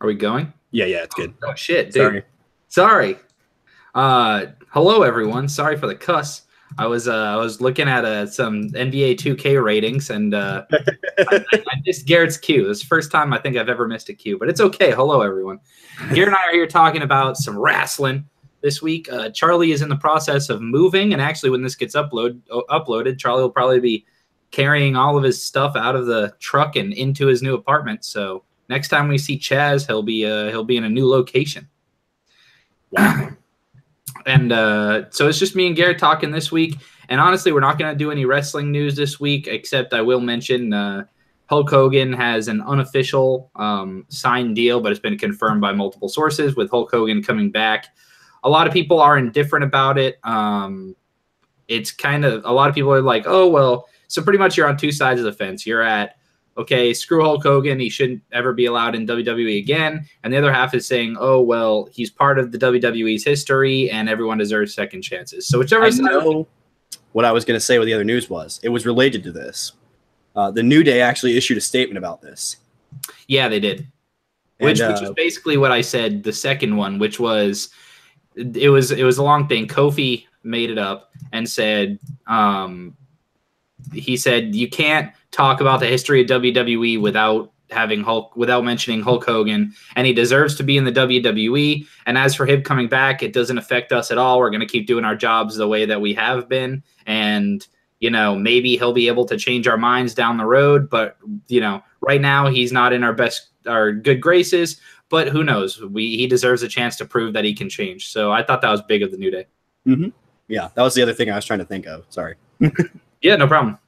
Are we going? Yeah, it's good. Oh shit, dude. Sorry. Hello everyone. Sorry for the cuss. I was looking at some NBA 2K ratings and I missed Garrett's cue. It's the first time I think I've ever missed a cue, but it's okay. Hello everyone. Garrett and I are here talking about some wrestling this week. Charlie is in the process of moving, and actually when this gets uploaded, Charlie will probably be carrying all of his stuff out of the truck and into his new apartment. So next time we see Chaz, he'll be in a new location. Wow. And so it's just me and Garrett talking this week. And honestly, we're not going to do any wrestling news this week, except I will mention Hulk Hogan has an unofficial signed deal, but it's been confirmed by multiple sources with Hulk Hogan coming back. A lot of people are indifferent about it. It's kind of, a lot of people are like, oh, well, so pretty much you're on two sides of the fence. You're at, okay, screw Hulk Hogan. He shouldn't ever be allowed in WWE again. And the other half is saying, oh, well, he's part of the WWE's history and everyone deserves second chances. So whichever side. I know what I was going to say with the other news was. It was related to this. The New Day actually issued a statement about this. Yeah, they did. Which was basically what I said, the second one, which was, it was a long thing. Kofi made it up and said, he said, you can't talk about the history of WWE without mentioning Hulk Hogan, and he deserves to be in the WWE. And as for him coming back, it doesn't affect us at all. We're going to keep doing our jobs the way that we have been. And, you know, maybe he'll be able to change our minds down the road. But, you know, right now he's not in our good graces, but who knows? He deserves a chance to prove that he can change. So I thought that was big of the New Day. Mm-hmm. Yeah, that was the other thing I was trying to think of. Sorry. Yeah, no problem.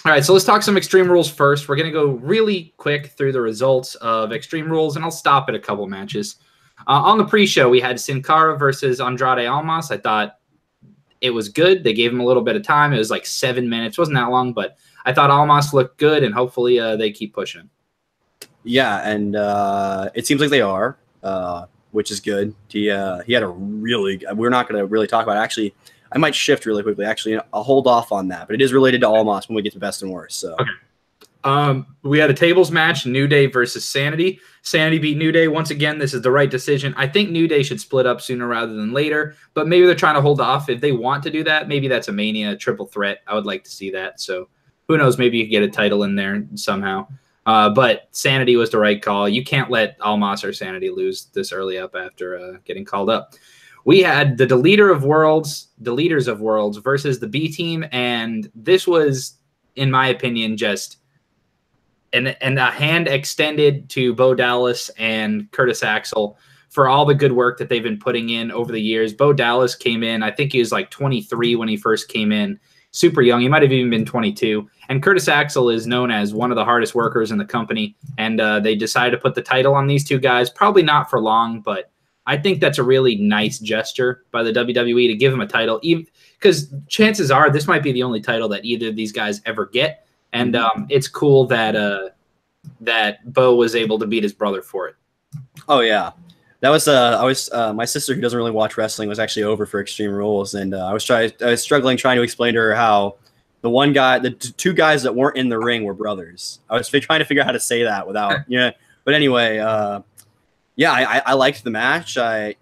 All right, so let's talk some Extreme Rules first. We're going to go really quick through the results of Extreme Rules, and I'll stop at a couple matches. On the pre-show, we had Sin Cara versus Andrade Almas. I thought it was good. They gave him a little bit of time. It was like 7 minutes. It wasn't that long, but I thought Almas looked good, and hopefully they keep pushing. Yeah, and it seems like they are, which is good. He had a really – we're not going to really talk about it. Actually, I might shift really quickly. Actually, I'll hold off on that, but it is related to Almas when we get to best and worst. So, okay. We had a tables match: New Day versus Sanity. Sanity beat New Day once again. This is the right decision. I think New Day should split up sooner rather than later, but maybe they're trying to hold off. If they want to do that, maybe that's a Mania triple threat. I would like to see that. So, who knows? Maybe you could get a title in there somehow. But Sanity was the right call. You can't let Almas or Sanity lose this early up after getting called up. We had the Deleters of Worlds versus the B Team, and this was, in my opinion, just a hand extended to Bo Dallas and Curtis Axel for all the good work that they've been putting in over the years. Bo Dallas came in, I think he was like 23 when he first came in, super young. He might have even been 22. And Curtis Axel is known as one of the hardest workers in the company, and they decided to put the title on these two guys. Probably not for long, but I think that's a really nice gesture by the WWE to give him a title, because chances are this might be the only title that either of these guys ever get. And it's cool that Bo was able to beat his brother for it. Oh, yeah. That was my sister, who doesn't really watch wrestling, was actually over for Extreme Rules, and I was struggling trying to explain to her how the two guys that weren't in the ring were brothers. I was trying to figure out how to say that without, yeah. But anyway, yeah, I liked the match. I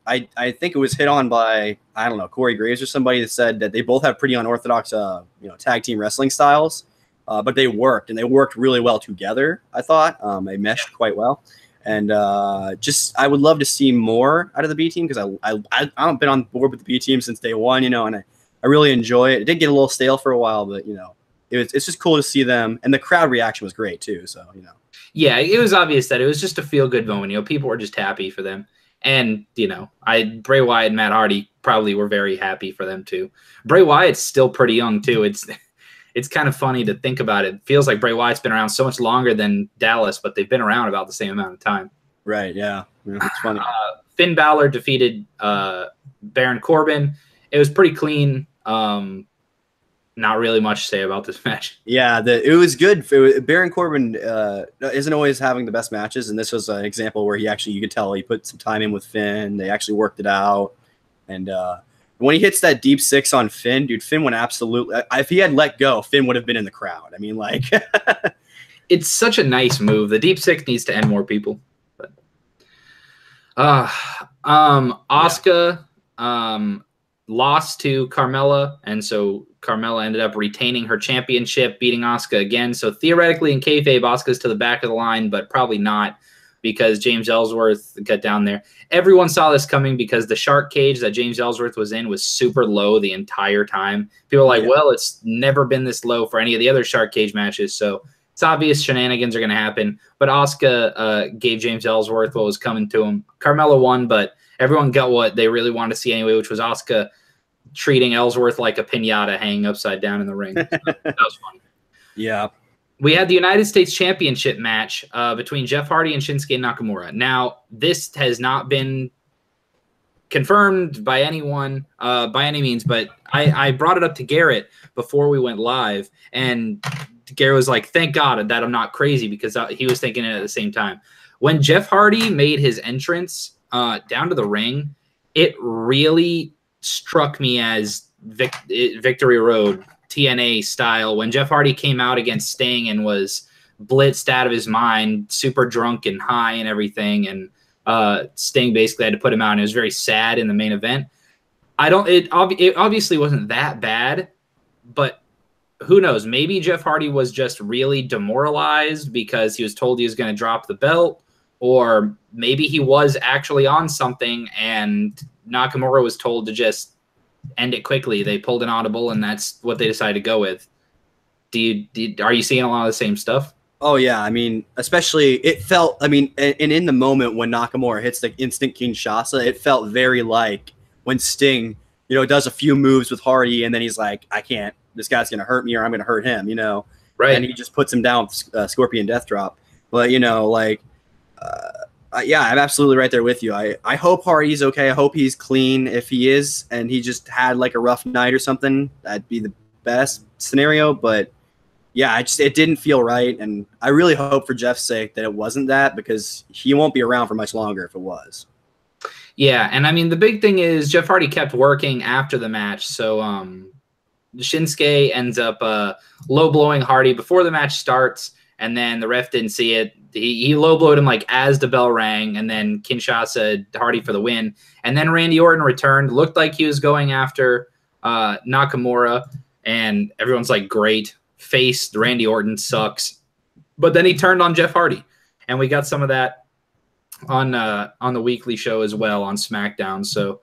think it was hit on by, I don't know, Corey Graves or somebody that said that they both have pretty unorthodox tag team wrestling styles, but they worked really well together. I thought they meshed quite well. And I would love to see more out of the B Team, because I've been on board with the B Team since day one, and I really enjoy it. It did get a little stale for a while, but it's just cool to see them, and the crowd reaction was great too. So yeah, it was obvious that it was just a feel good moment. People were just happy for them, and Bray Wyatt and Matt Hardy probably were very happy for them too. Bray Wyatt's still pretty young too. It's kind of funny to think about it. It feels like Bray Wyatt's been around so much longer than Dallas, but they've been around about the same amount of time. Right, yeah. It's funny. Finn Balor defeated Baron Corbin. It was pretty clean. Not really much to say about this match. Yeah, it was good. Baron Corbin isn't always having the best matches, and this was an example where you could tell he put some time in with Finn. They actually worked it out. And when he hits that deep six on Finn, dude, Finn went absolutely. If he had let go, Finn would have been in the crowd. I mean, it's such a nice move. The deep six needs to end more people. But Uh, Asuka lost to Carmella, and so Carmella ended up retaining her championship, beating Asuka again. So theoretically, in kayfabe, Asuka's to the back of the line, but probably not because James Ellsworth got down there. Everyone saw this coming because the shark cage that James Ellsworth was in was super low the entire time. People are like, well, it's never been this low for any of the other shark cage matches, so it's obvious shenanigans are going to happen. But Asuka gave James Ellsworth what was coming to him. Carmella won, but everyone got what they really wanted to see anyway, which was Asuka treating Ellsworth like a piñata hanging upside down in the ring. So that was fun. Yeah. We had the United States Championship match between Jeff Hardy and Shinsuke Nakamura. Now, this has not been confirmed by anyone, by any means, but I brought it up to Garrett before we went live, and Garrett was like, thank God that I'm not crazy, because he was thinking it at the same time. When Jeff Hardy made his entrance down to the ring, it really struck me as Victory Road TNA style, when Jeff Hardy came out against Sting and was blitzed out of his mind, super drunk and high and everything, and Sting basically had to put him out, and it was very sad in the main event. It obviously wasn't that bad, but who knows? Maybe Jeff Hardy was just really demoralized because he was told he was going to drop the belt, or maybe he was actually on something and Nakamura was told to just end it quickly. They pulled an audible, and that's what they decided to go with. Are you seeing a lot of the same stuff? Oh, yeah. I mean, especially it felt, I mean, and in the moment when Nakamura hits the instant Kinshasa, it felt very like when Sting, does a few moves with Hardy, and then he's like, I can't, this guy's going to hurt me or I'm going to hurt him, Right. And he just puts him down with Scorpion Death Drop. But, yeah, I'm absolutely right there with you. I hope Hardy's okay. I hope he's clean. If he is, and he just had like a rough night or something, that'd be the best scenario. But yeah, it didn't feel right. And I really hope for Jeff's sake that it wasn't that, because he won't be around for much longer if it was. Yeah. And I mean, the big thing is Jeff Hardy kept working after the match. So Shinsuke ends up low blowing Hardy before the match starts. And then the ref didn't see it. He low-blowed him like as the bell rang, and then Kinshasa Hardy for the win. And then Randy Orton returned, looked like he was going after Nakamura, and everyone's like, great. Face Randy Orton sucks. But then he turned on Jeff Hardy, and we got some of that on the weekly show as well on SmackDown. So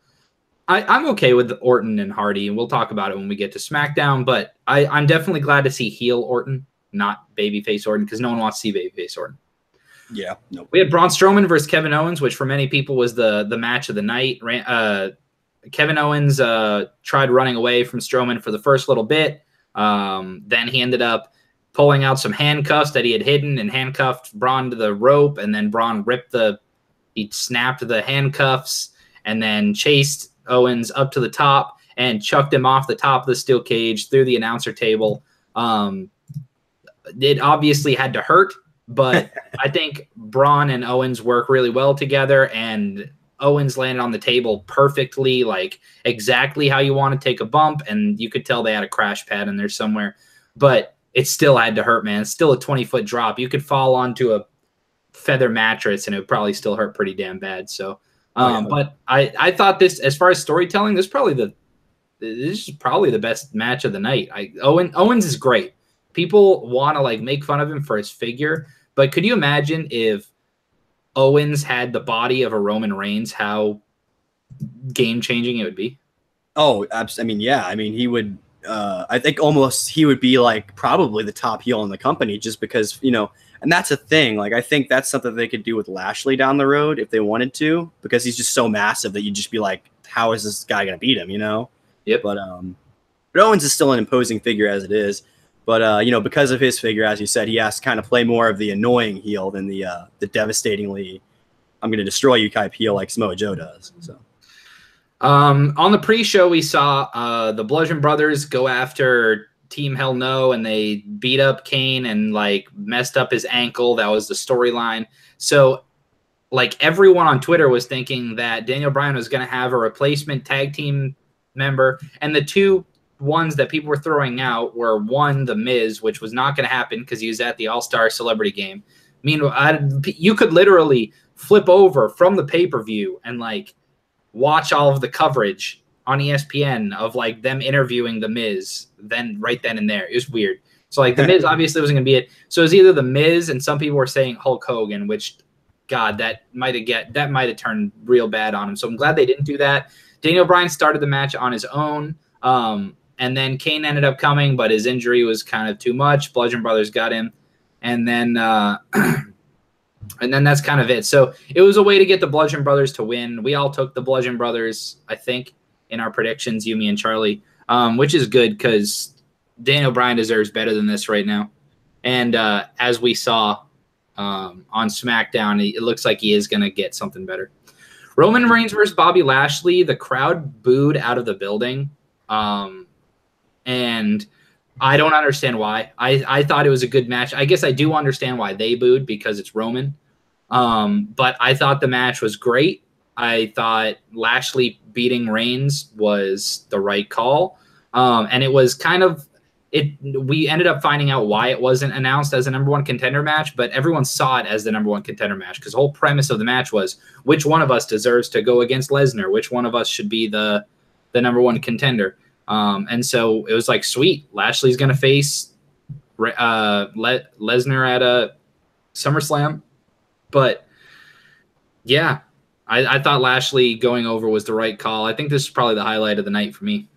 I'm okay with Orton and Hardy, and we'll talk about it when we get to SmackDown, but I'm definitely glad to see heel Orton, not babyface Orton, because no one wants to see babyface Orton. Yeah. Nope. We had Braun Strowman versus Kevin Owens, which for many people was the match of the night. Kevin Owens tried running away from Strowman for the first little bit. Then he ended up pulling out some handcuffs that he had hidden and handcuffed Braun to the rope, and then Braun he snapped the handcuffs and then chased Owens up to the top and chucked him off the top of the steel cage through the announcer table. It obviously had to hurt, but I think Braun and Owens work really well together, and Owens landed on the table perfectly, like exactly how you want to take a bump, and you could tell they had a crash pad in there somewhere, but it still had to hurt, man. It's still a 20-foot drop. You could fall onto a feather mattress, and it would probably still hurt pretty damn bad. So, but I thought this, as far as storytelling, this is probably the best match of the night. Owens is great. People want to like make fun of him for his figure, but could you imagine if Owens had the body of a Roman Reigns, how game-changing it would be? Oh, I mean, yeah. I mean, he would I think almost he would be like probably the top heel in the company, just because, and that's a thing. Like, I think that's something they could do with Lashley down the road if they wanted to, because he's just so massive that you'd just be like, how is this guy going to beat him, Yep. But Owens is still an imposing figure as it is. But, because of his figure, as you said, he has to kind of play more of the annoying heel than the devastatingly, I'm going to destroy you type heel like Samoa Joe does. So, on the pre-show, we saw the Bludgeon Brothers go after Team Hell No, and they beat up Kane and like messed up his ankle. That was the storyline. So, like, everyone on Twitter was thinking that Daniel Bryan was going to have a replacement tag team member, and the two ones that people were throwing out were, one, The Miz, which was not going to happen because he was at the All-Star Celebrity Game. Meanwhile, you could literally flip over from the pay-per-view and like watch all of the coverage on ESPN of like them interviewing the Miz right then and there. It was weird. So like the Miz obviously wasn't gonna be it. So it was either the Miz, and some people were saying Hulk Hogan, which God, that might have turned real bad on him. So I'm glad they didn't do that. Daniel Bryan started the match on his own. And then Kane ended up coming, but his injury was kind of too much. Bludgeon Brothers got him. And then and then that's kind of it. So it was a way to get the Bludgeon Brothers to win. We all took the Bludgeon Brothers, I think, in our predictions, you, me, and Charlie, which is good because Daniel Bryan deserves better than this right now. And as we saw on SmackDown, it looks like he is going to get something better. Roman Reigns versus Bobby Lashley, the crowd booed out of the building. And I don't understand why. I thought it was a good match. I guess I do understand why they booed because it's Roman. But I thought the match was great. I thought Lashley beating Reigns was the right call. And it was kind of we ended up finding out why it wasn't announced as a number one contender match, but everyone saw it as the number one contender match because the whole premise of the match was which one of us deserves to go against Lesnar, which one of us should be the number one contender. And so it was like, sweet, Lashley's going to face Lesnar at a SummerSlam. But yeah, I thought Lashley going over was the right call. I think this is probably the highlight of the night for me.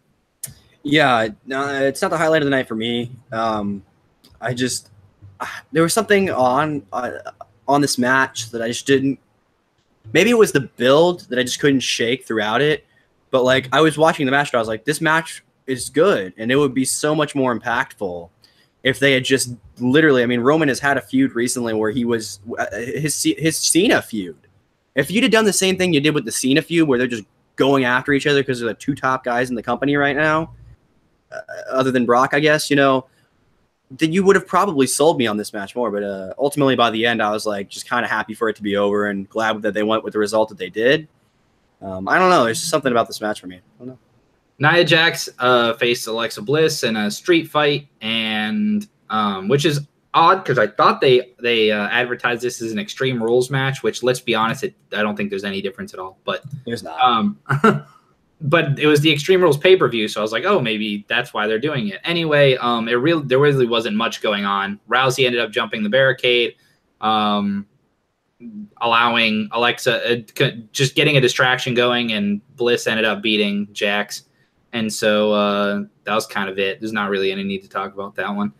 Yeah, no, it's not the highlight of the night for me. I just there was something on this match that I just didn't. Maybe it was the build that I just couldn't shake throughout it. But like I was watching the match, and I was like, this match is good, and it would be so much more impactful if they had just literally. I mean, Roman has had a feud recently where he was his Cena feud. If you'd have done the same thing you did with the Cena feud, where they're just going after each other because they're the two top guys in the company right now. Other than Brock, I guess, then you would have probably sold me on this match more. But ultimately, by the end, I was like just kind of happy for it to be over and glad that they went with the result that they did. I don't know. There's just something about this match for me. I don't know. Nia Jax faced Alexa Bliss in a street fight, and which is odd because I thought they advertised this as an Extreme Rules match, which, let's be honest, I don't think there's any difference at all. But there's not. But it was the Extreme Rules pay-per-view, so I was like, oh, maybe that's why they're doing it. Anyway, there really wasn't much going on. Rousey ended up jumping the barricade, allowing Alexa just getting a distraction going, and Bliss ended up beating Jax. And so that was kind of it. There's not really any need to talk about that one.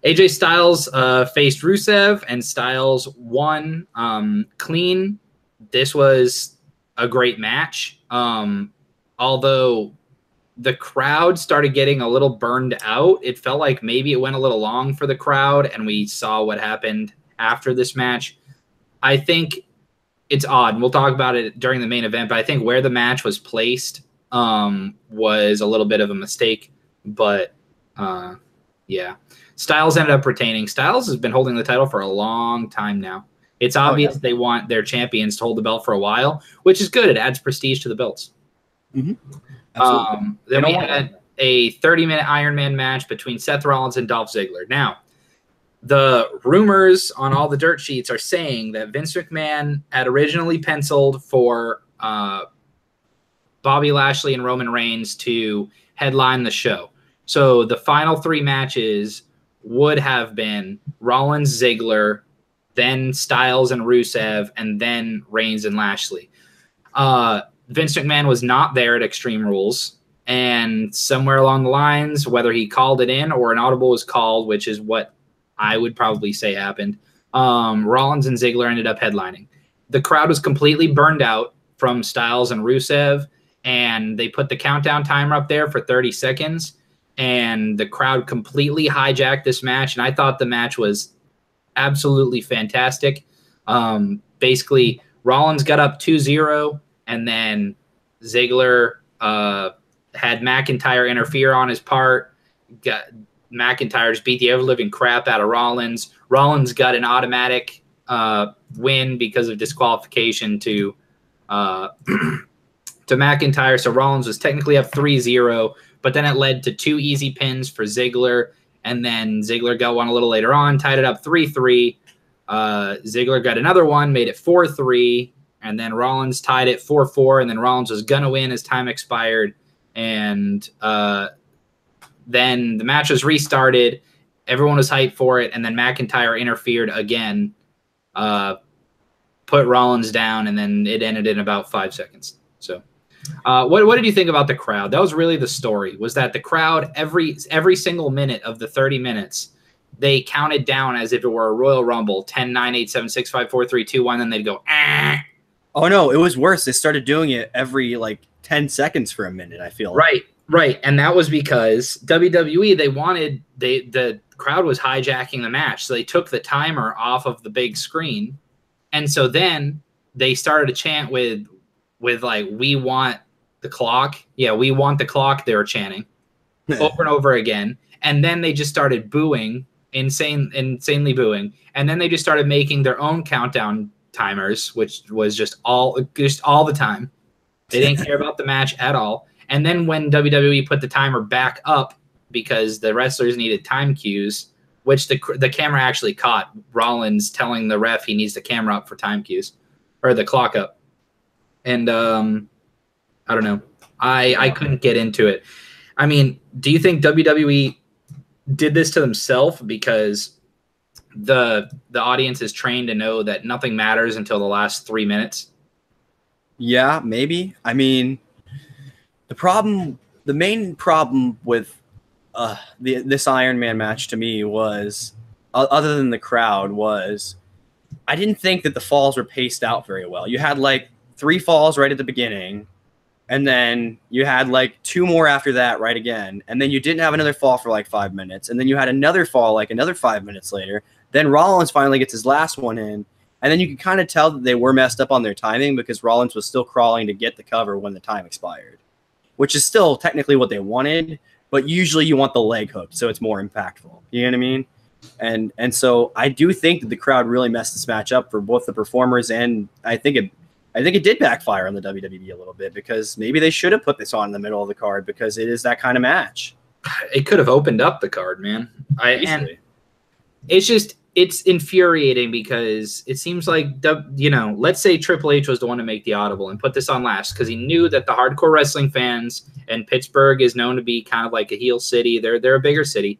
AJ Styles faced Rusev, and Styles won clean. This was a great match. Although the crowd started getting a little burned out, it felt like maybe it went a little long for the crowd, and we saw what happened after this match. I think it's odd. We'll talk about it during the main event, but I think where the match was placed was a little bit of a mistake. But yeah, Styles ended up retaining. Styles has been holding the title for a long time now. It's obvious they want their champions to hold the belt for a while, which is good. It adds prestige to the belts. Mm-hmm. Then we had a 30-minute Iron Man match between Seth Rollins and Dolph Ziggler. Now, the rumors on all the dirt sheets are saying that Vince McMahon had originally penciled for Bobby Lashley and Roman Reigns to headline the show. So the final three matches would have been Rollins, Ziggler, then Styles and Rusev, and then Reigns and Lashley. Vince McMahon was not there at Extreme Rules, and somewhere along the lines, whether he called it in or an audible was called, which is what I would probably say happened, Rollins and Ziggler ended up headlining. The crowd was completely burned out from Styles and Rusev, and they put the countdown timer up there for 30 seconds, and the crowd completely hijacked this match, and I thought the match was absolutely fantastic. Basically, Rollins got up 2-0, and then Ziggler had McIntyre interfere on his part. McIntyre just beat the ever-living crap out of Rollins. Rollins got an automatic win because of disqualification to McIntyre. So Rollins was technically up 3-0, but then it led to 2 easy pins for Ziggler, and then Ziggler got one a little later on, tied it up 3-3. Ziggler got another one, made it 4-3, and then Rollins tied it 4-4, and then Rollins was gonna win as time expired, and then the match was restarted. Everyone was hyped for it, and then McIntyre interfered again, put Rollins down, and then it ended in about 5 seconds. So, what did you think about the crowd? That was really the story. Was that the crowd every single minute of the 30 minutes, they counted down as if it were a Royal Rumble, 10, 9, 8, 7, 6, 5, 4, 3, 2, 1, then they'd go, ah. Oh no, it was worse. They started doing it every like 10 seconds for a minute, I feel. Right. And that was because WWE, the crowd was hijacking the match. So they took the timer off of the big screen. And so then they started to chant with like, we want the clock. Yeah, we want the clock, they were chanting over and over again. And then they just started booing, insanely booing. And then they just started making their own countdown timers, which was just all the time. They didn't care about the match at all. And then when WWE put the timer back up because the wrestlers needed time cues, which the camera actually caught Rollins telling the ref he needs the camera up for time cues, or the clock up. And I don't know. I couldn't get into it. I mean, do you think WWE did this to themselves because the audience is trained to know that nothing matters until the last 3 minutes? Yeah, maybe. I mean, the main problem with this Iron Man match to me was, other than the crowd, was I didn't think that the falls were paced out very well. You had like 3 falls right at the beginning, and then you had like 2 more after that right again, and then you didn't have another fall for like 5 minutes, and then you had another fall like another 5 minutes later. Then Rollins finally gets his last one in, and then you can kind of tell that they were messed up on their timing because Rollins was still crawling to get the cover when the time expired, which is still technically what they wanted, but usually you want the leg hooked so it's more impactful. You know what I mean? And so I do think that the crowd really messed this match up for both the performers, and I think it did backfire on the WWE a little bit, because maybe they should have put this on in the middle of the card because it is that kind of match. It could have opened up the card, man. And it's infuriating because it seems like, let's say Triple H was the one to make the audible and put this on last because he knew that the hardcore wrestling fans, and Pittsburgh is known to be kind of like a heel city. They're a bigger city.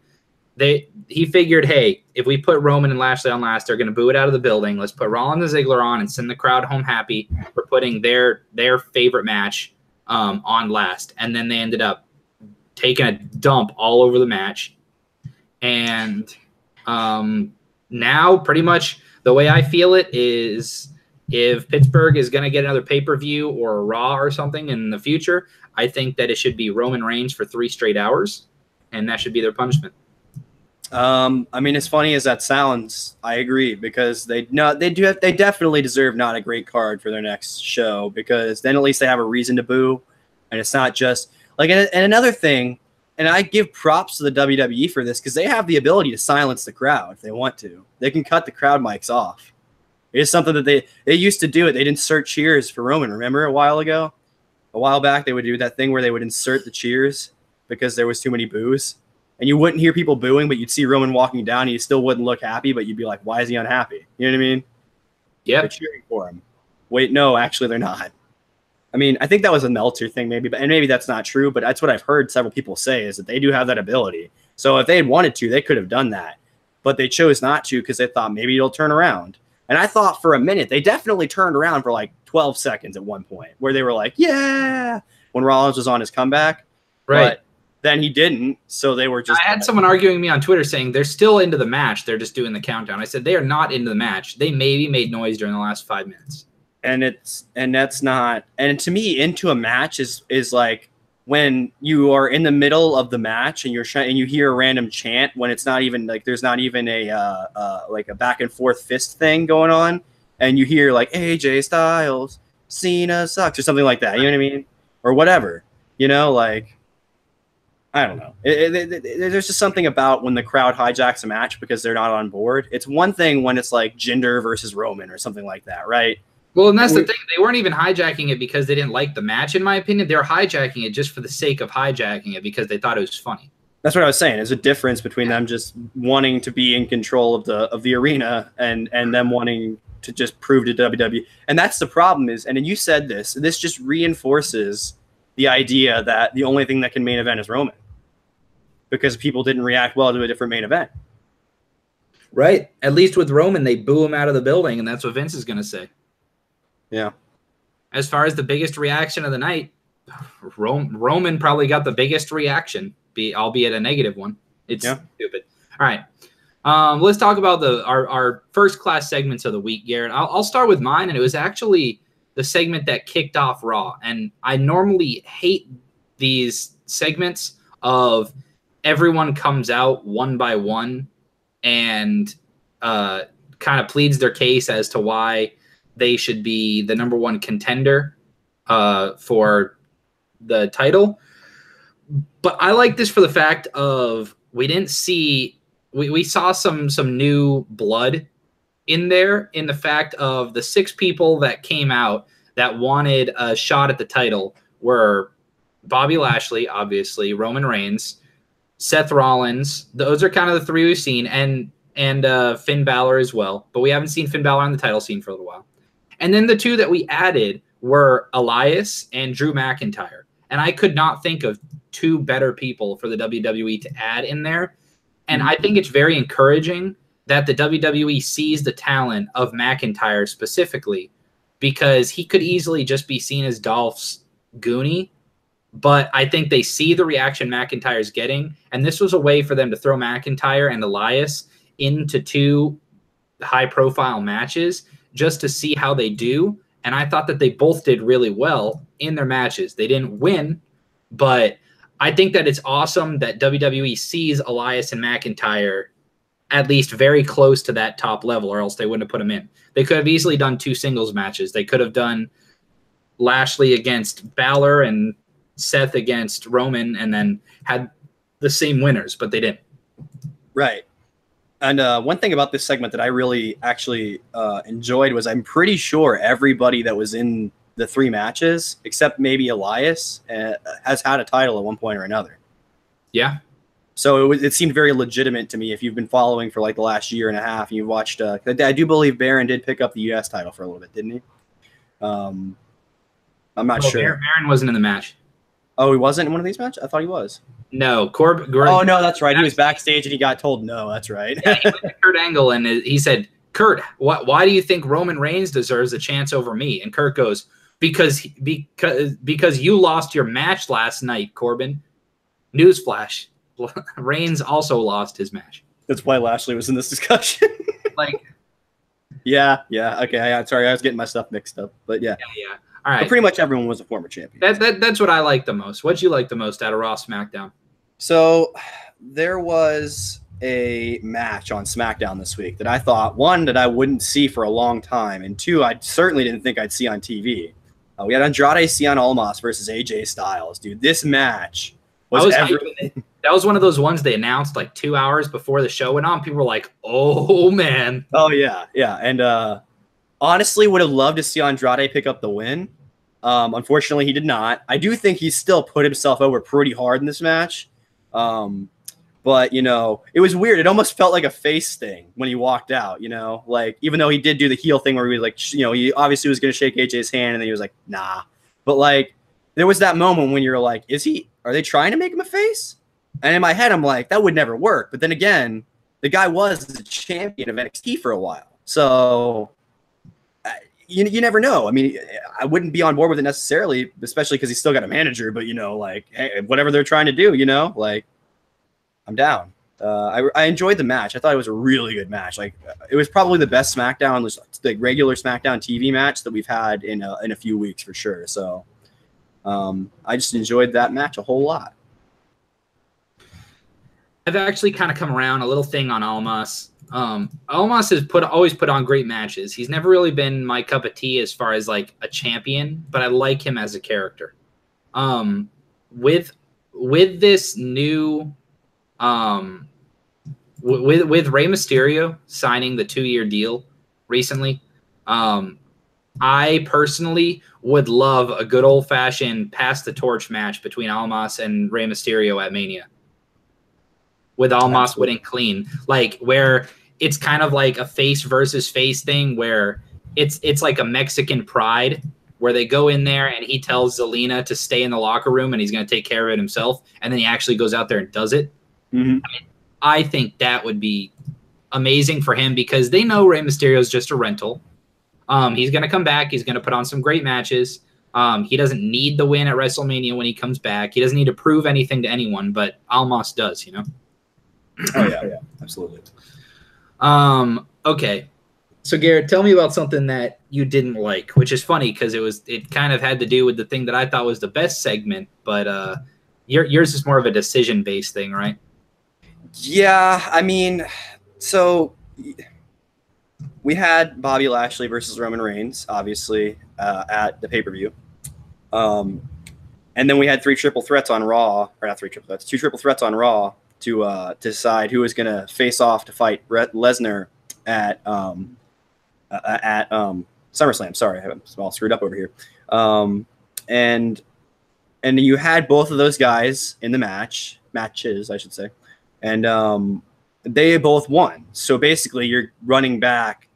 He figured, hey, if we put Roman and Lashley on last, they're going to boo it out of the building. Let's put Rollins and Ziggler on and send the crowd home happy for putting their favorite match on last. And then they ended up taking a dump all over the match. And now pretty much the way I feel it is, if Pittsburgh is going to get another pay-per-view or a Raw or something in the future, I think that it should be Roman Reigns for 3 straight hours, and that should be their punishment. I mean, as funny as that sounds, I agree, because they definitely deserve not a great card for their next show, because then at least they have a reason to boo, and it's not just like. And another thing, and I give props to the WWE for this, because they have the ability to silence the crowd if they want to. They can cut the crowd mics off. It is something that they used to do. They'd insert cheers for Roman. Remember a while back, they would do that thing where they would insert the cheers because there was too many boos. And you wouldn't hear people booing, but you'd see Roman walking down, and you still wouldn't look happy, but you'd be like, why is he unhappy? You know what I mean? Yeah. They're cheering for him. Wait, no, actually they're not. I mean, I think that was a Meltzer thing maybe, and maybe that's not true, but that's what I've heard several people say, is that they do have that ability. So if they had wanted to, they could have done that. But they chose not to because they thought maybe it'll turn around. And I thought for a minute, they definitely turned around for like 12 seconds at one point, where they were like, yeah, when Rollins was on his comeback. Right. But then he didn't, so they were just... I had someone arguing me on Twitter saying they're still into the match, they're just doing the countdown. I said they are not into the match. They maybe made noise during the last 5 minutes. And that's not... And to me, into a match is like when you are in the middle of the match and you hear a random chant when it's not even like, there's not even a like a back and forth fist thing going on, and you hear like AJ Styles, Cena sucks, or something like that. You know what I mean? Or whatever. You know, like, I don't know. There's just something about when the crowd hijacks a match because they're not on board. It's one thing when it's like Jinder versus Roman or something like that, right? Well, and that's the thing. They weren't even hijacking it because they didn't like the match, in my opinion. They were hijacking it just for the sake of hijacking it because they thought it was funny. That's what I was saying. There's a difference between them just wanting to be in control of the arena and them wanting to just prove to WWE. And that's the problem is, and then you said this just reinforces the idea that the only thing that can main event is Roman, because people didn't react well to a different main event. Right. At least with Roman, they boo him out of the building, and that's what Vince is going to say. Yeah. As far as the biggest reaction of the night, Roman probably got the biggest reaction, albeit a negative one. It's stupid. All right. Let's talk about our first class segments of the week, Garrett. I'll start with mine, and it was actually the segment that kicked off Raw. And I normally hate these segments of everyone comes out one by one and kind of pleads their case as to why they should be the number one contender for the title. But I like this for the fact of we saw some new blood in there, in the fact of the 6 people that came out that wanted a shot at the title were Bobby Lashley, obviously, Roman Reigns, Seth Rollins. Those are kind of the 3 we've seen, and Finn Balor as well. But we haven't seen Finn Balor on the title scene for a little while. And then the 2 that we added were Elias and Drew McIntyre. And I could not think of 2 better people for the WWE to add in there. And I think it's very encouraging that the WWE sees the talent of McIntyre specifically, because he could easily just be seen as Dolph's goonie. But I think they see the reaction McIntyre's getting, and this was a way for them to throw McIntyre and Elias into 2 high-profile matches just to see how they do. And I thought that they both did really well in their matches. They didn't win, but I think that it's awesome that WWE sees Elias and McIntyre at least very close to that top level, or else they wouldn't have put them in. They could have easily done 2 singles matches. They could have done Lashley against Balor and Seth against Roman and then had the same winners, but they didn't. Right. And one thing about this segment that I really actually enjoyed was I'm pretty sure everybody that was in the 3 matches, except maybe Elias, has had a title at one point or another. Yeah. So it seemed very legitimate to me if you've been following for like the last year and a half and you've watched. I do believe Baron did pick up the U.S. title for a little bit, didn't he? I'm not sure. Baron wasn't in the match. Oh, he wasn't in one of these matches? I thought he was. No, Oh, no, that's right. He was backstage and he got told no. That's right. Yeah, he went to Kurt Angle and he said, Kurt, why do you think Roman Reigns deserves a chance over me? And Kurt goes, because you lost your match last night, Corbin. Newsflash. Reigns also lost his match. That's why Lashley was in this discussion. Yeah. Okay, sorry, I was getting my stuff mixed up. But yeah. All right. But pretty much everyone was a former champion. That's what I like the most. What'd you like the most out of Raw SmackDown? So there was a match on SmackDown this week that I thought, 1, that I wouldn't see for a long time, and 2, I certainly didn't think I'd see on TV. We had Andrade Cien Almas versus AJ Styles. Dude, this match was everything. That was one of those ones they announced like 2 hours before the show went on. People were like, oh, man. Oh, yeah. And honestly, would have loved to see Andrade pick up the win. Unfortunately, he did not. I do think he still put himself over pretty hard in this match. But, it was weird. It almost felt like a face thing when he walked out, like, even though he did do the heel thing where he was like, he obviously was going to shake AJ's hand and then he was like, nah. But like, there was that moment when you're like, are they trying to make him a face? And in my head, I'm like, that would never work. But then again, the guy was the champion of NXT for a while. So you never know. I mean, I wouldn't be on board with it necessarily, especially because he's still got a manager. But, like, hey, whatever they're trying to do, like, I'm down. I enjoyed the match. I thought it was a really good match. Like, it was probably the best SmackDown, the regular SmackDown TV match that we've had in a few weeks for sure. So I just enjoyed that match a whole lot. I've actually kind of come around. A little thing on Almas. Almas has always put on great matches. He's never really been my cup of tea as far as like a champion, but I like him as a character. With this new, with Rey Mysterio signing the 2-year deal recently, I personally would love a good old fashioned pass the torch match between Almas and Rey Mysterio at Mania. with Almas winning clean, like where it's kind of like a face versus face thing where it's like a Mexican pride where they go in there and he tells Zelina to stay in the locker room and he's going to take care of it himself. And then he actually goes out there and does it. Mm-hmm. I think that would be amazing for him because they know Rey Mysterio is just a rental. He's going to come back. He's going to put on some great matches. He doesn't need the win at WrestleMania when he comes back. He doesn't need to prove anything to anyone, but Almas does, you know? Oh, yeah, absolutely. Okay. So, Garrett, tell me about something that you didn't like, which is funny because it kind of had to do with the thing that I thought was the best segment, but yours is more of a decision-based thing, right? Yeah, I mean, so we had Bobby Lashley versus Roman Reigns, obviously, at the pay-per-view. And then we had 3 triple threats on Raw, or not 3 triple threats, 2 triple threats on Raw to decide who was going to face off to fight Lesnar at SummerSlam. Sorry, I'm all screwed up over here. And you had both of those guys in the matches, I should say. And they both won. So basically, you're running back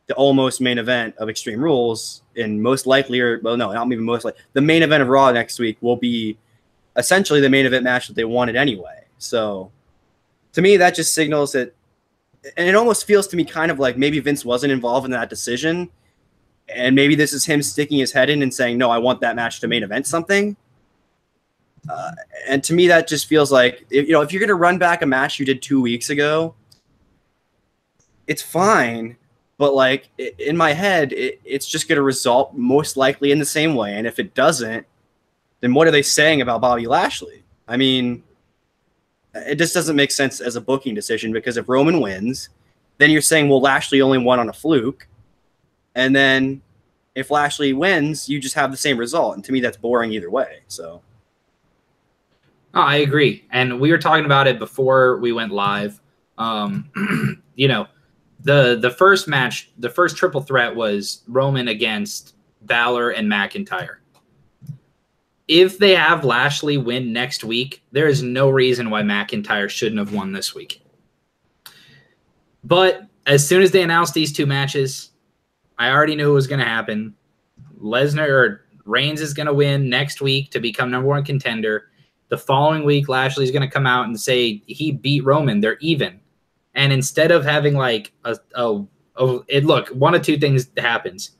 the almost main event of Extreme Rules, and most likely, or well, no, not even most likely, the main event of Raw next week will be essentially the main event match that they wanted anyway. So to me, that just signals that, and it almost feels to me kind of like maybe Vince wasn't involved in that decision, and maybe this is him sticking his head in and saying, no, I want that match to main event something. And to me, that just feels like, if you're going to run back a match you did 2 weeks ago, it's fine. But like in my head, it's just going to result most likely in the same way. And if it doesn't, then what are they saying about Bobby Lashley? I mean, it just doesn't make sense as a booking decision, because if Roman wins, then you're saying, well, Lashley only won on a fluke. And then if Lashley wins, you just have the same result. And to me, that's boring either way. So. Oh, I agree. And we were talking about it before we went live. You know, the first match, the first triple threat was Roman against Balor and McIntyre. If they have Lashley win next week, there is no reason why McIntyre shouldn't have won this week. But as soon as they announced these 2 matches, I already knew it was going to happen. Lesnar or Reigns is going to win next week to become #1 contender. The following week, Lashley's going to come out and say he beat Roman. They're even. And instead of having like look, one of 2 things happens.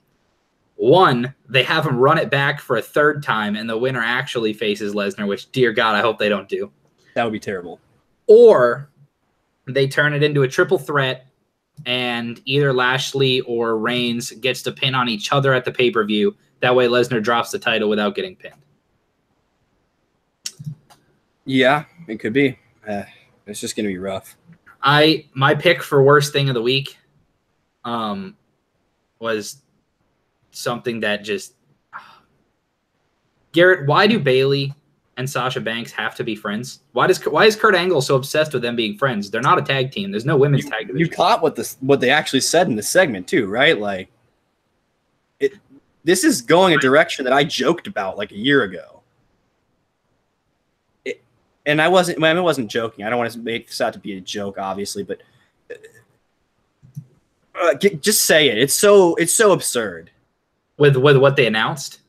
One, they have him run it back for a 3rd time, and the winner actually faces Lesnar, which, dear God, I hope they don't do. That would be terrible. Or they turn it into a triple threat, and either Lashley or Reigns gets to pin on each other at the pay-per-view. That way Lesnar drops the title without getting pinned. Yeah, it could be. It's just going to be rough. My pick for worst thing of the week was something that just... Garrett, why do Bayley and Sasha Banks have to be friends? Why is Kurt Angle so obsessed with them being friends? They're not a tag team. There's no women's tag division. You caught what they actually said in the segment too, right? Like, this is going a direction that I joked about like a year ago. And I wasn't joking. I don't want to make this out to be a joke, obviously, but just say it. It's so absurd. With what they announced?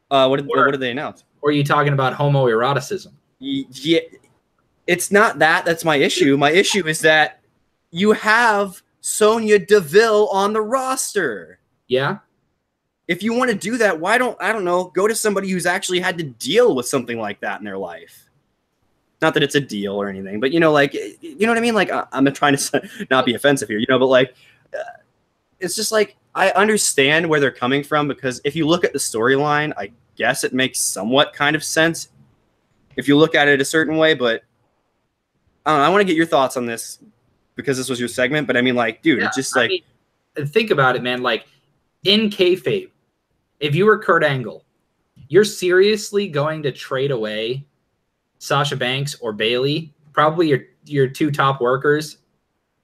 What did they announce? Or are you talking about homoeroticism? Yeah, it's not that. That's my issue. My issue is that you have Sonya Deville on the roster. Yeah. If you want to do that, why don't, I don't know, go to somebody who's actually had to deal with something like that in their life. Not that it's a deal or anything, but, like, you know what I mean? Like, I'm trying to not be offensive here, but like, it's just like, I understand where they're coming from, because if you look at the storyline, I guess it makes somewhat kind of sense if you look at it a certain way, but I don't know, I want to get your thoughts on this because this was your segment, but I mean, like, dude, it's just like... think about it, man. Like, in kayfabe, if you were Kurt Angle, you're seriously going to trade away Sasha Banks or Bayley, probably your 2 top workers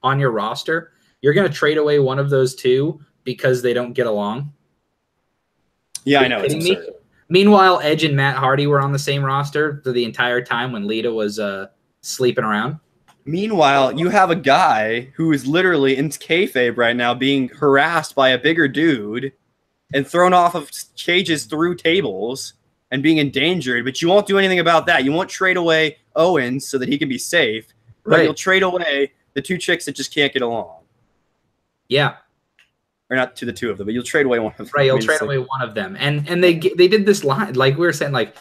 on your roster? You're going to trade away one of those 2 because they don't get along? Yeah, I know. It's absurd. Meanwhile, Edge and Matt Hardy were on the same roster for the entire time when Lita was sleeping around. Meanwhile, you have a guy who is literally in kayfabe right now being harassed by a bigger dude and thrown off of cages through tables and being endangered, but you won't do anything about that. You won't trade away Owens so that he can be safe, but Right. you'll trade away the two chicks that just can't get along. Yeah. Or not to the two of them, but you'll trade away one of them. Right, you'll trade away one of them. And they did this line, like we were saying, like,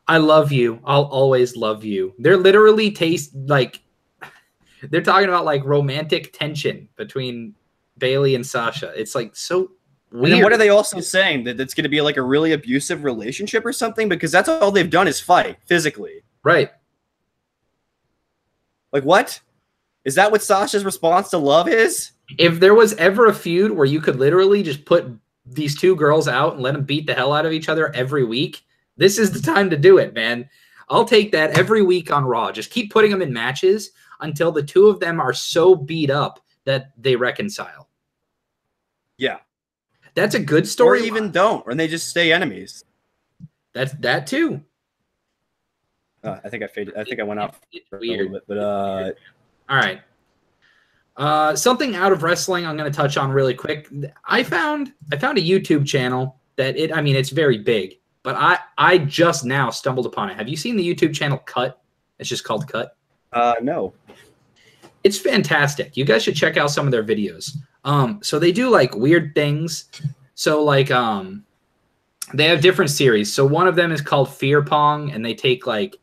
I love you. I'll always love you. They're literally they're talking about like romantic tension between Bailey and Sasha. It's like so weird. And then what are they also saying? That it's going to be like a really abusive relationship or something? Because that's all they've done is fight physically. Right. Like what? Is that what Sasha's response to love is? If there was ever a feud where you could literally just put these two girls out and let them beat the hell out of each other every week, this is the time to do it, man. I'll take that every week on Raw. Just keep putting them in matches until the two of them are so beat up that they reconcile. Yeah. That's a good story. Or even don't, and they just stay enemies. That's that too. I think I faded. I think I went off for weird. a little bit, but all right. Something out of wrestling I'm going to touch on really quick. I found a YouTube channel that it's very big, but I just now stumbled upon it. Have you seen the YouTube channel Cut? It's just called Cut. No. It's fantastic. You guys should check out some of their videos. So they do like weird things. So like they have different series. So one of them is called Fear Pong, and they take like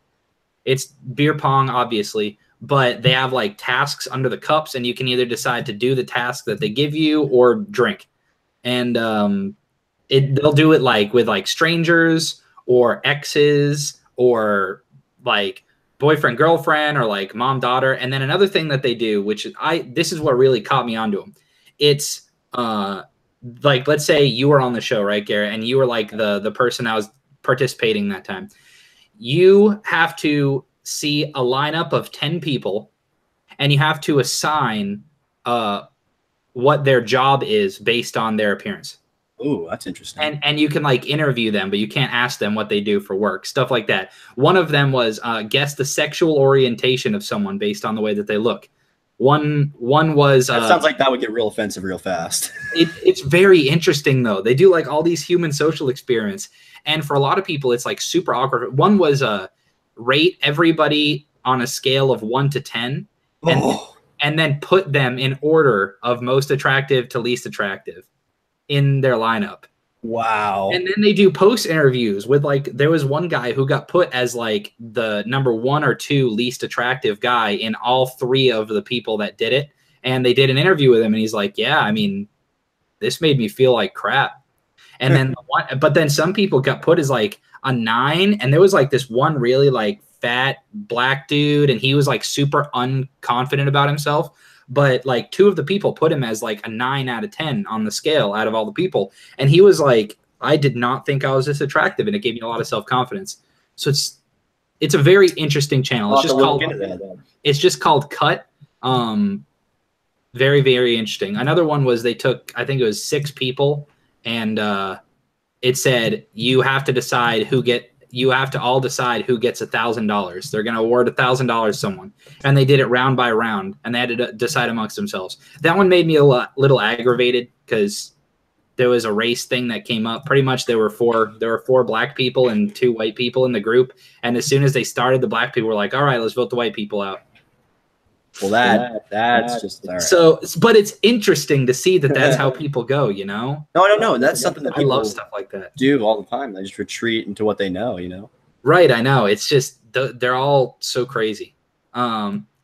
it's beer pong, obviously, but they have like tasks under the cups, and you can either decide to do the task that they give you or drink. And they'll do it like with like strangers or exes or like boyfriend, girlfriend, or like mom, daughter. And then another thing that they do, which this is what really caught me onto them. It's like, let's say you were on the show, right, Garrett, and you were like the person that was participating that time. You have to see a lineup of 10 people, and you have to assign what their job is based on their appearance. Ooh, that's interesting. And you can like interview them, but you can't ask them what they do for work, stuff like that. One of them was guess the sexual orientation of someone based on the way that they look. One was that sounds like that would get real offensive real fast. It's very interesting though. They do like all these human social experiments, and for a lot of people, it's like super awkward. One was rate everybody on a scale of 1 to 10, and then put them in order of most attractive to least attractive in their lineup. Wow. And then they do post interviews with like, there was one guy who got put as like the number 1 or 2 least attractive guy in all 3 of the people that did it. And they did an interview with him, and he's like, yeah, I mean, this made me feel like crap. And then, but then some people got put as like a 9. And there was like this one really like fat black dude, and he was like super unconfident about himself. But like 2 of the people put him as like a 9 out of 10 on the scale out of all the people. And he was like, I did not think I was this attractive. And it gave me a lot of self-confidence. So it's a very interesting channel. It's just called Cut. Very, very interesting. Another one was they took, I think it was 6 people, and it said you have to all decide who gets $1,000. They're going to award $1,000 to someone, and they did it round by round, and they had to decide amongst themselves. That one made me a little aggravated because there was a race thing that came up. Pretty much there were 4 black people and 2 white people in the group, and as soon as they started, the black people were like, "All right, let's vote the white people out." Well, that's just all right. So, but it's interesting to see that that's how people go, you know? No. That's something that people I love stuff like that. Do all the time. They just retreat into what they know, you know? Right, I know. It's just they're all so crazy.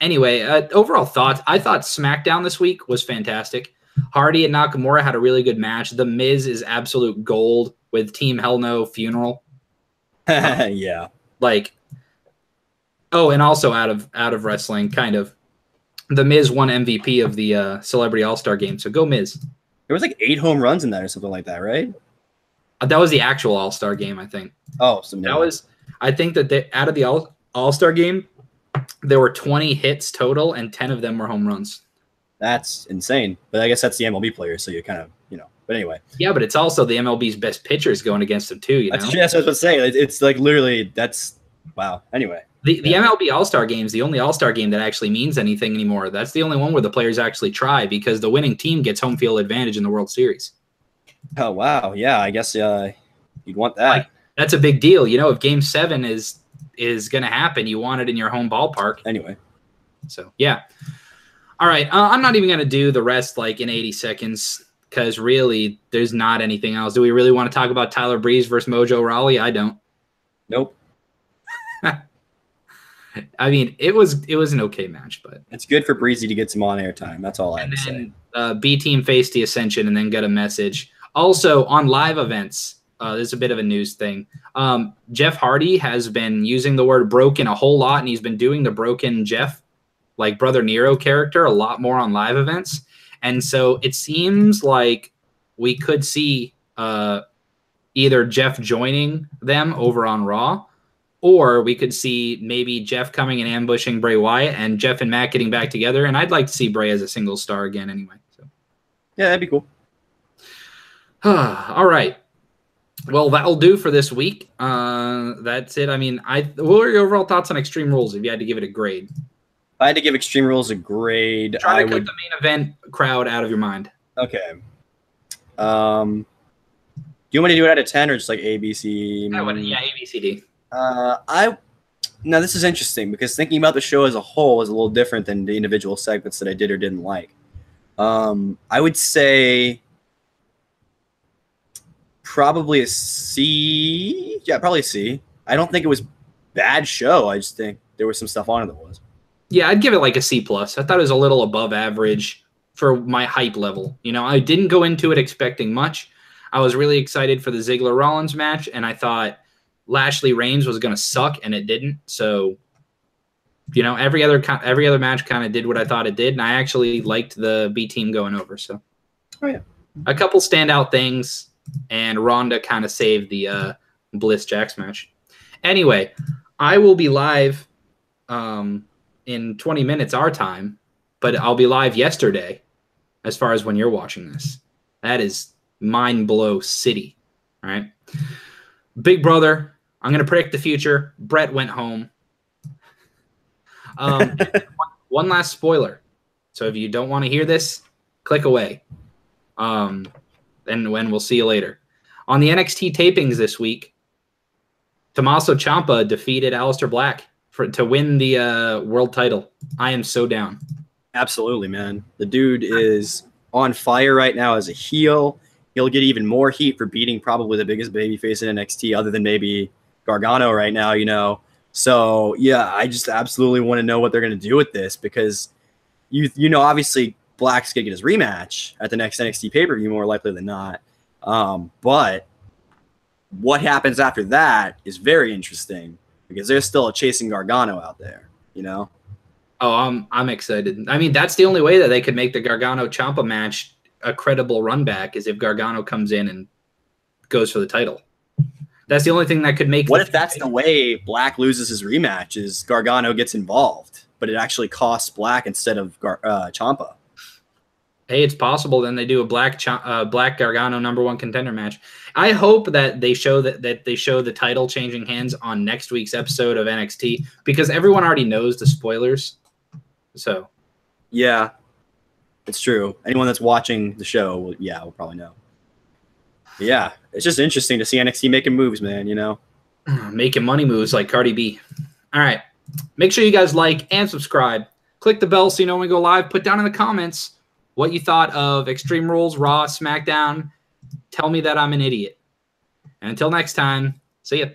Anyway, overall thoughts. I thought SmackDown this week was fantastic. Hardy and Nakamura had a really good match. The Miz is absolute gold with Team Hell No Funeral. Yeah. Like, oh, and also out of wrestling, kind of. The Miz won MVP of the Celebrity All-Star Game, so go Miz. There was like 8 home runs in that or something like that, right? That was the actual All-Star Game, I think. Oh, so that was. I think that out of the All-Star Game, there were 20 hits total, and 10 of them were home runs. That's insane. But I guess that's the MLB players, so you kind of, you know. But anyway. Yeah, but it's also the MLB's best pitchers going against them too. That's true. That's what I was going to say. It's like literally that's wow. Anyway. The MLB All-Star Game is the only All-Star game that actually means anything anymore. That's the only one where the players actually try because the winning team gets home field advantage in the World Series. Oh, wow. Yeah, I guess you'd want that. Like, that's a big deal. You know, if Game 7 is going to happen, you want it in your home ballpark. Anyway. So, yeah. All right. I'm not even going to do the rest like in 80 seconds because really there's not anything else. Do we really want to talk about Tyler Breeze versus Mojo Rawley? I don't. Nope. I mean, it was an okay match, but it's good for Breezy to get some on-air time. That's all I have to say. B Team faced the Ascension and then got a message. Also, on live events, this is a bit of a news thing. Jeff Hardy has been using the word broken a whole lot, and he's been doing the broken Jeff, like Brother Nero character, a lot more on live events. And so it seems like we could see either Jeff joining them over on Raw, or we could see maybe Jeff coming and ambushing Bray Wyatt and Jeff and Matt getting back together. And I'd like to see Bray as a single star again anyway. So, yeah, that'd be cool. All right. Well, that'll do for this week. That's it. I mean, what are your overall thoughts on Extreme Rules if you had to give it a grade? If I had to give Extreme Rules a grade, Try to cut the main event crowd out of your mind. Okay. Do you want me to do it out of 10 or just like A, B, C? Yeah, A, B, C, D. Now this is interesting because thinking about the show as a whole is a little different than the individual segments that I did or didn't like. I would say probably a C. Yeah, probably a C. I don't think it was bad show. I just think there was some stuff on it that was. Yeah, I'd give it like a C+. I thought it was a little above average for my hype level. You know, I didn't go into it expecting much. I was really excited for the Ziggler-Rollins match, and I thought Lashley Reigns was going to suck, and it didn't. So, you know, every other match kind of did what I thought it did, and I actually liked the B team going over. So, oh yeah, a couple standout things, and Ronda kind of saved the Bliss Jax match. Anyway, I will be live in 20 minutes our time, but I'll be live yesterday as far as when you're watching this. That is mind blow city. All right. Big brother, I'm going to predict the future. Brett went home. One last spoiler. So if you don't want to hear this, click away. And when we'll see you later. On the NXT tapings this week, Tommaso Ciampa defeated Aleister Black to win the world title. I am so down. Absolutely, man. The dude is on fire right now as a heel. He'll get even more heat for beating probably the biggest babyface in NXT other than maybe Gargano right now, you know. So, yeah, I just absolutely want to know what they're going to do with this because, you know, obviously Black's going to get his rematch at the next NXT pay-per-view more likely than not. But what happens after that is very interesting because there's still a chasing Gargano out there, you know. Oh, I'm excited. I mean, that's the only way that they could make the Gargano-Ciampa match a credible run back is if Gargano comes in and goes for the title. That's the only thing that could make. What if that's the way Black loses his rematch? Is Gargano gets involved, but it actually costs Black instead of Ciampa? Hey, it's possible. Then they do a Black Gargano #1 contender match. I hope that they show that they show the title changing hands on next week's episode of NXT because everyone already knows the spoilers. So, yeah, it's true. Anyone that's watching the show will probably know. But yeah, it's just interesting to see NXT making moves, man, you know? Making money moves like Cardi B. All right. Make sure you guys like and subscribe. Click the bell so you know when we go live. Put down in the comments what you thought of Extreme Rules, Raw, SmackDown. Tell me that I'm an idiot. And until next time, see ya.